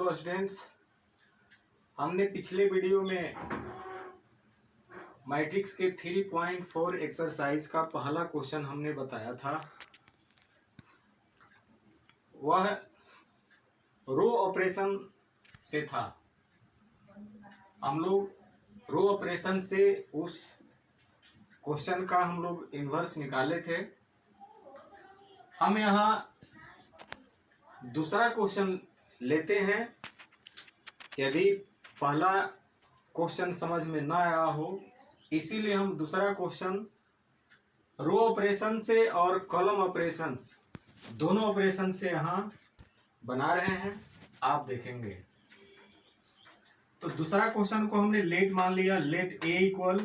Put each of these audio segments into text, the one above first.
Hello students, हमने पिछले video में मैट्रिक्स के 3.4 एक्सरसाइज का पहला क्वेश्चन हमने बताया था। वह रो ऑपरेशन से था। हम लोग रो ऑपरेशन से उस क्वेश्चन का हम लोग इन्वर्स निकाले थे। हम यहाँ दूसरा क्वेश्चन लेते हैं। यदि पहला क्वेश्चन समझ में ना आया हो, इसीलिए हम दूसरा क्वेश्चन रो ऑपरेशन से और कॉलम ऑपरेशंस दोनों ऑपरेशन से यहाँ बना रहे हैं, आप देखेंगे। तो दूसरा क्वेश्चन को हमने लेट मान लिया। लेट ए इक्वल,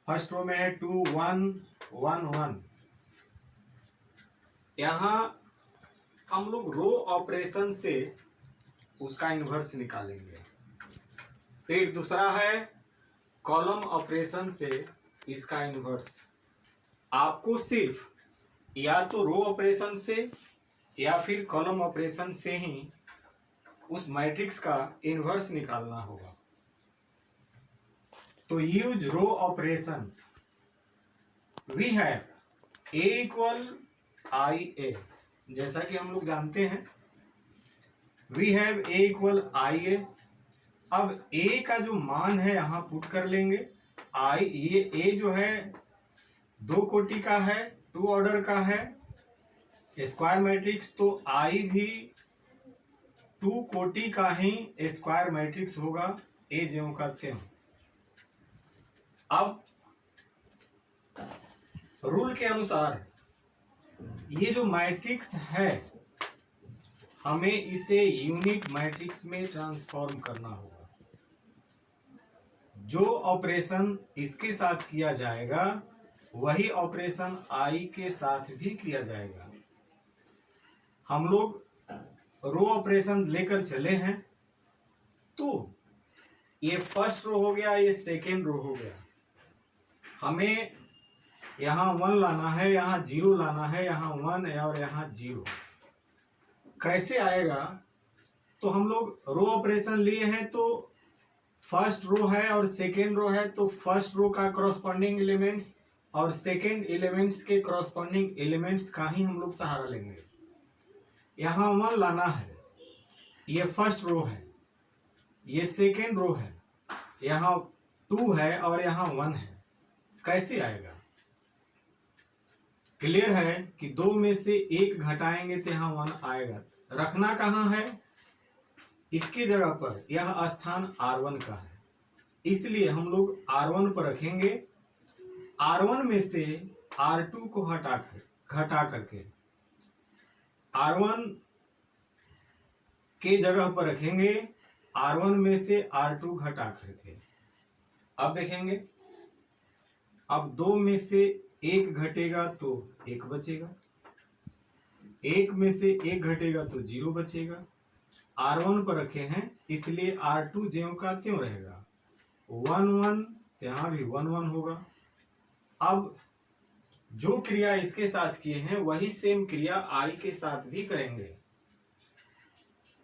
फर्स्ट रो में है 2 1 1 1। यहाँ हम लोग रो ऑपरेशन से उसका इन्वर्स निकालेंगे। फिर दूसरा है कॉलम ऑपरेशन से इसका इन्वर्स। आपको सिर्फ या तो रो ऑपरेशन से या फिर कॉलम ऑपरेशन से ही उस मैट्रिक्स का इन्वर्स निकालना होगा। तो use row operations. We have A equal I A, जैसा कि हम लोग जानते हैं we have A equal I A. अब ए का जो मान है यहाँ पुट कर लेंगे। आई, ये ए जो है 2 कोटि का है, 2 ऑर्डर का है स्क्वायर मैट्रिक्स, तो आई भी 2 कोटि का ही स्क्वायर मैट्रिक्स होगा। ए ज्यों करते हो। अब रूल के अनुसार ये जो मैट्रिक्स है हमें इसे यूनिट मैट्रिक्स में ट्रांसफॉर्म करना होगा। जो ऑपरेशन इसके साथ किया जाएगा वही ऑपरेशन आई के साथ भी किया जाएगा। हम लोग रो ऑपरेशन लेकर चले हैं, तो ये फर्स्ट रो हो गया, ये सेकेंड रो हो गया। हमें यहाँ 1 लाना है, यहाँ 0 लाना है, यहाँ 1 है और यहाँ 0। कैसे आएगा? तो हम लोग रो ऑपरेशन लिए हैं, तो फर्स्ट रो है और सेकेंड रो है, तो फर्स्ट रो का करस्पॉन्डिंग एलिमेंट्स और सेकेंड एलिमेंट्स के करस्पॉन्डिंग एलिमेंट्स का ही हम लोग सहारा लेंगे। यहाँ 1 लाना है, ये फर्स्ट रो है, ये सेकेंड रो है, यहाँ 2 है और यहाँ 1 है। कैसे आएगा? क्लियर है कि 2 में से 1 घटाएंगे तो यहाँ 1 आएगा। रखना कहाँ है? इसकी जगह पर। यह स्थान R1 का है, इसलिए हम लोग R1 पर रखेंगे। R1 में से R2 को घटा करके R1 के जगह पर रखेंगे, R1 में से R2 घटा करके। अब देखेंगे, अब 2 में से 1 घटेगा तो 1 बचेगा, 1 में से 1 घटेगा तो 0 बचेगा। R1 पर रखे हैं इसलिए R2 ज्यों का त्यों रहेगा। 1 1, यहाँ भी 1 1 होगा। अब जो क्रिया इसके साथ किए हैं वही सेम क्रिया I के साथ भी करेंगे।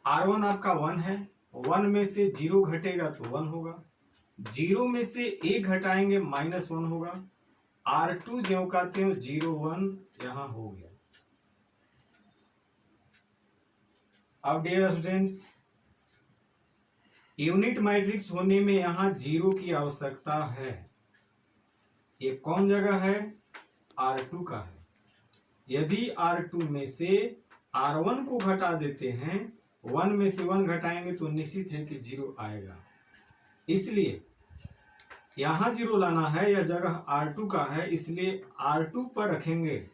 R1 आपका 1 है, 1 में से 0 घटेगा तो 1 होगा, 0 में से 1 घटाएंगे -1 होगा। R2 ज्यों का त्यों 0 1 यहाँ हो गया। अब डियर स्टूडेंट्स, यूनिट मैट्रिक्स होने में यहाँ 0 की आवश्यकता है। ये कौन जगह है? R2 का है। यदि R2 में से R1 को घटा देते हैं, 1 में से 1 घटाएंगे तो निश्चित है कि 0 आएगा। इसलिए यहाँ 0 लाना है, यह जगह R2 का है, इसलिए R2 पर रखेंगे।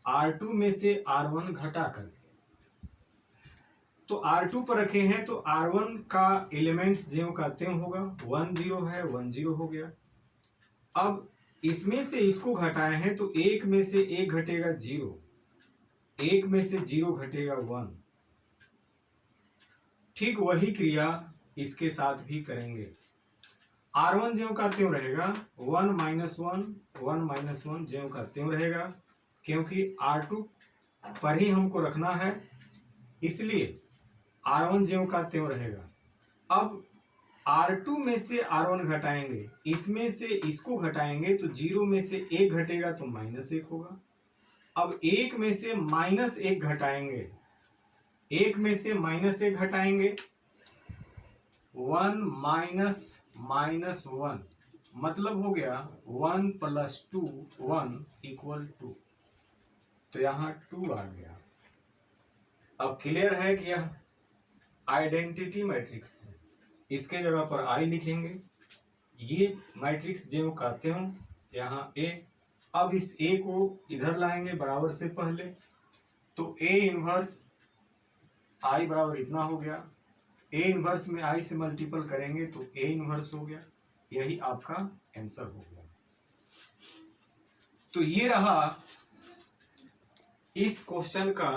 R2 में से R1 घटा करके, तो R2 पर रखे हैं तो R1 का एलिमेंट्स ज्यों का त्यों होगा। 1 0 है, 1 0 हो गया। अब इसमें से इसको घटाए हैं तो 1 में से 1 घटेगा 0, 1 में से 0 घटेगा 1। ठीक वही क्रिया इसके साथ भी करेंगे। R1 ज्यों का त्यों रहेगा, 1 1 ज्यों का त्यों रहेगा, क्योंकि R2 पर ही हमको रखना है। इसलिए R1 ज्यों का त्यों रहेगा। अब R2 में से R1 घटाएंगे, इसमें से इसको घटाएंगे तो 0 में से 1 घटेगा तो -1 होगा। अब 1 में से -1 घटाएंगे, 1 में से -1 घटाएंगे 1 माइनस 1 मतलब हो गया 1 + 2 1 = 2। तो यहाँ 2 आ गया। अब क्लियर है कि यह आइडेंटिटी मैट्रिक्स है। इसके जगह पर आई लिखेंगे। ये मैट्रिक्स जो कहते हो यहाँ ए। अब इस ए को इधर लाएंगे बराबर से पहले, तो ए इनवर्स आई बराबर इतना हो गया। ए इनवर्स में आई से मल्टीपल करेंगे तो ए इनवर्स हो गया। यही आपका आंसर हो गया। तो ये रहा इस क्वेश्चन का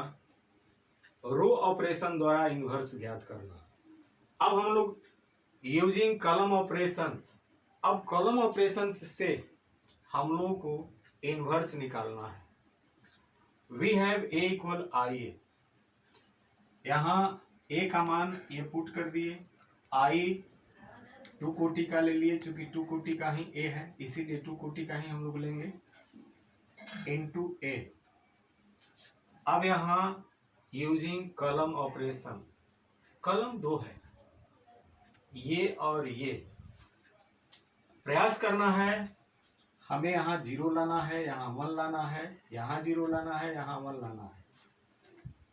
रो ऑपरेशन द्वारा इनवर्स ज्ञात करना। अब हम लोग यूजिंग कॉलम ऑपरेशंस, अब कॉलम ऑपरेशंस से हम लोगों को इनवर्स निकालना है। We have A equal I ए। यहाँ ए का मान ये पुट कर दिए, आई 2 कोटि का ले लिए, चूंकि 2 कोटि का ही ए है इसीलिए 2 कोटि का ही हम लोग लेंगे इनटू ए। अब यहाँ यूजिंग कॉलम ऑपरेशन, कॉलम 2 है, ये और ये प्रयास करना है। हमें यहाँ 0 लाना है, यहाँ 1 लाना है, यहाँ 0 लाना है, यहाँ 1 लाना है।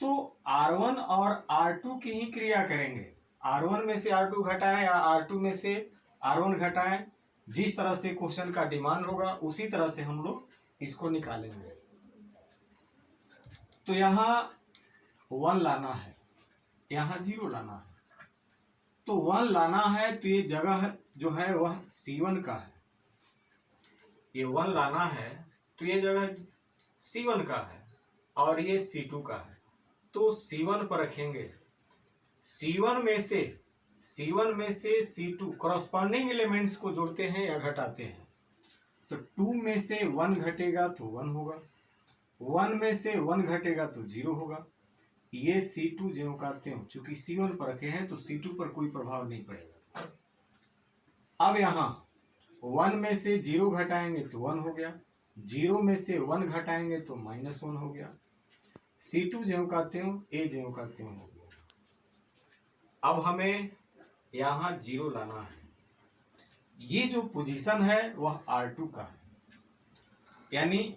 तो R1 और R2 की ही क्रिया करेंगे। R1 में से R2 घटाएं या R2 में से R1 घटाएं, जिस तरह से क्वेश्चन का डिमांड होगा उसी तरह से हम लोग इसको निकालेंगे। तो यहाँ 1 लाना है, यहाँ 0 लाना है। तो 1 लाना है तो ये जगह जो है वह C1 का है। ये 1 लाना है तो ये जगह C1 का है और ये C2 का है। तो C1 पर रखेंगे। C1 में से C2 कॉरस्पॉन्डिंग एलिमेंट्स को जोड़ते हैं या घटाते हैं। तो 2 में से 1 घटेगा तो 1 होगा, 1 में से 1 घटेगा तो 0 होगा। ये C2 ज्यों का त्यों, चूंकि C1 पर रखे हैं तो C2 पर कोई प्रभाव नहीं पड़ेगा। अब यहाँ 1 में से 0 घटाएंगे तो 1 हो गया, 0 में से 1 घटाएंगे तो -1 हो गया। C2 ज्यों का त्यों, ए ज्यों का त्यों हो गया। अब हमें यहाँ 0 लाना है। ये जो पोजीशन है वह R2 का है, यानी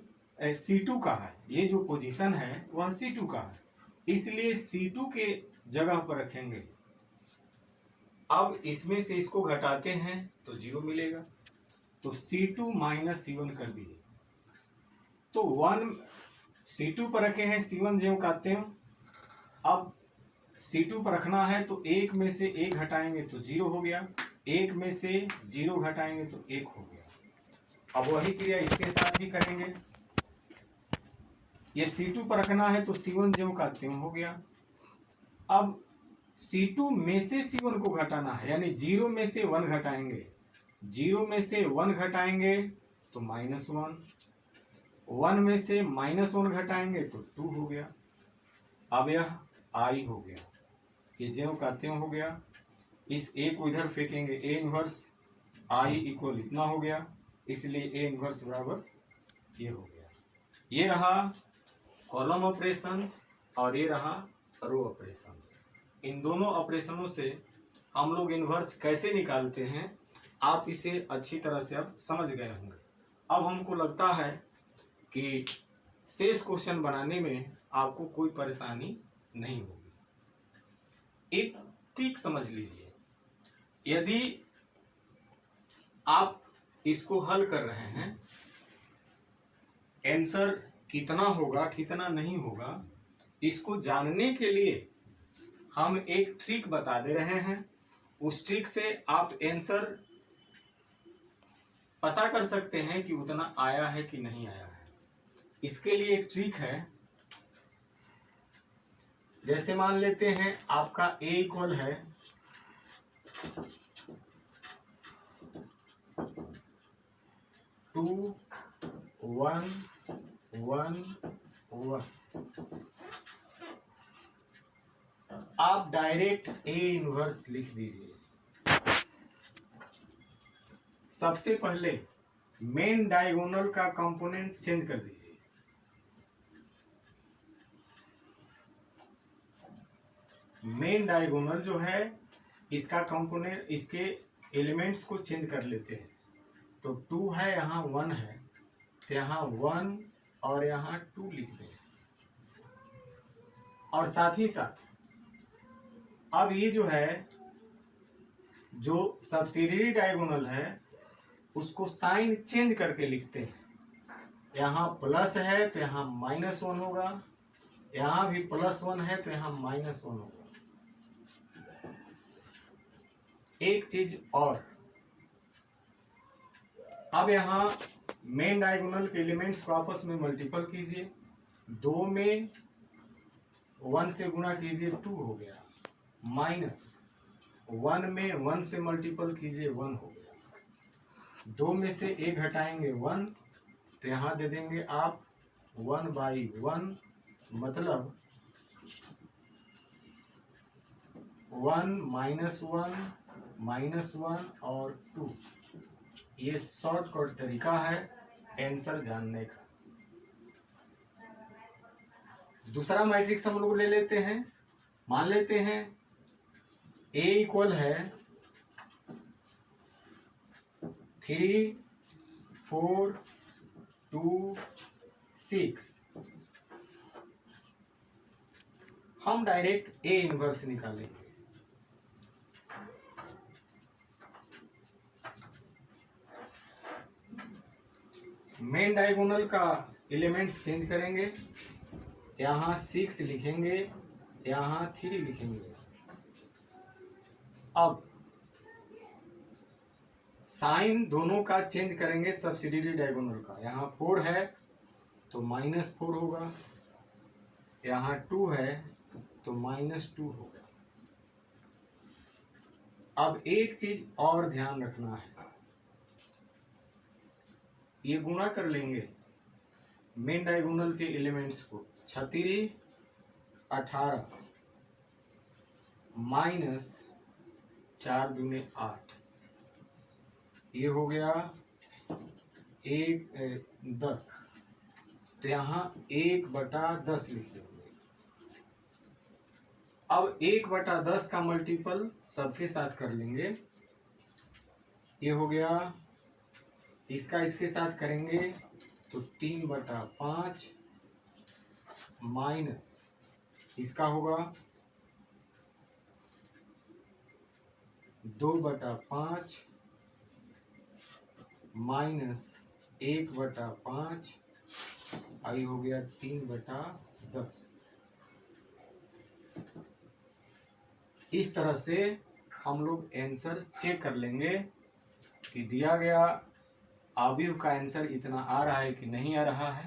C2 का है। ये जो पोजीशन है वह C2 का है, इसलिए C2 के जगह पर रखेंगे। अब इसमें से इसको घटाते हैं तो 0 मिलेगा। तो C2 - C1 कर दिए। तो 1 C2 पर रखे हैं, C1 ज्यों का त्यों। अब C2 पर रखना है तो 1 में से 1 घटाएंगे तो 0 हो गया, 1 में से 0 घटाएंगे तो 1 हो गया। अब वही क्रिया इसके साथ भी करेंगे। ये C2 पर रखना है तो C1 ज्यों का त्यों हो गया। अब C2 में से C1 को घटाना है, यानी 0 में से 1 घटाएंगे, 0 में से 1 घटाएंगे तो -1, 1 में से -1 घटाएंगे तो 2 हो गया। अब यह आई हो गया, ये ज्यों का त्यों हो गया। इस ए को इधर फेंकेंगे, ए इनवर्स आई इक्वल इतना हो गया, इसलिए ए इनवर्स बराबर ये हो गया। ये रहा कॉलम ऑपरेशंस और ये रहा रो ऑपरेशंस। इन दोनों ऑपरेशनों से हम लोग इनवर्स कैसे निकालते हैं आप इसे अच्छी तरह से अब समझ गए होंगे। अब हमको लगता है कि शेष क्वेश्चन बनाने में आपको कोई परेशानी नहीं होगी। एक ट्रिक समझ लीजिए, यदि आप इसको हल कर रहे हैं, आंसर कितना होगा कितना नहीं होगा इसको जानने के लिए हम एक ट्रिक बता दे रहे हैं। उस ट्रिक से आप आंसर पता कर सकते हैं कि उतना आया है कि नहीं आया है। इसके लिए एक ट्रिक है। जैसे मान लेते हैं आपका a इक्वल है 2 1 1 1। आप डायरेक्ट ए इनवर्स लिख दीजिए। सबसे पहले मेन डायगोनल का कंपोनेंट चेंज कर दीजिए। मेन डायगोनल जो है इसका कंपोनेंट, इसके एलिमेंट्स को चेंज कर लेते हैं। तो 2 है, यहाँ 1 है, तो यहाँ 1 और यहाँ 2 लिख दें। और साथ ही साथ अब ये जो है, जो सब्सिडियरी डायगोनल है उसको साइन चेंज करके लिखते हैं। यहाँ प्लस है तो यहाँ -1 होगा, यहाँ भी +1 है तो यहाँ -1 होगा। एक चीज और, अब यहाँ मेन डायगोनल के एलिमेंट्स को आपस में मल्टीपल कीजिए। 2 में 1 से गुणा कीजिए, 2 हो गया, -1 में 1 से मल्टीपल कीजिए, 1 हो गया। 2 में से 1 घटाएंगे 1, तो यहाँ दे देंगे आप 1/1, मतलब 1 -1 और 2। ये शॉर्टकट तरीका है आंसर जानने का। दूसरा मैट्रिक्स हम लोग ले लेते हैं। मान लेते हैं A इक्वल है 3 4 2 6। हम डायरेक्ट A इनवर्स निकालेंगे। मेन डायगोनल का एलिमेंट्स चेंज करेंगे, यहाँ 6 लिखेंगे, यहाँ 3 लिखेंगे। अब साइन दोनों का चेंज करेंगे सब्सिडियरी डायगोनल का। यहाँ 4 है तो -4 होगा, यहाँ 2 है तो -2 होगा। अब एक चीज और ध्यान रखना है, ये गुणा कर लेंगे मेन डायगोनल के एलिमेंट्स को। 36 18 -4 दूने 8, ये हो गया 10। तो यहाँ 1/10 लिख देंगे। अब 1/10 का मल्टीपल सबके साथ कर लेंगे, ये हो गया, इसका इसके साथ करेंगे तो 3/5 माइनस इसका होगा 2/5 माइनस 1/5, आई हो गया 3/10। इस तरह से हम लोग आंसर चेक कर लेंगे कि दिया गया अवयव का आंसर इतना आ रहा है कि नहीं आ रहा है।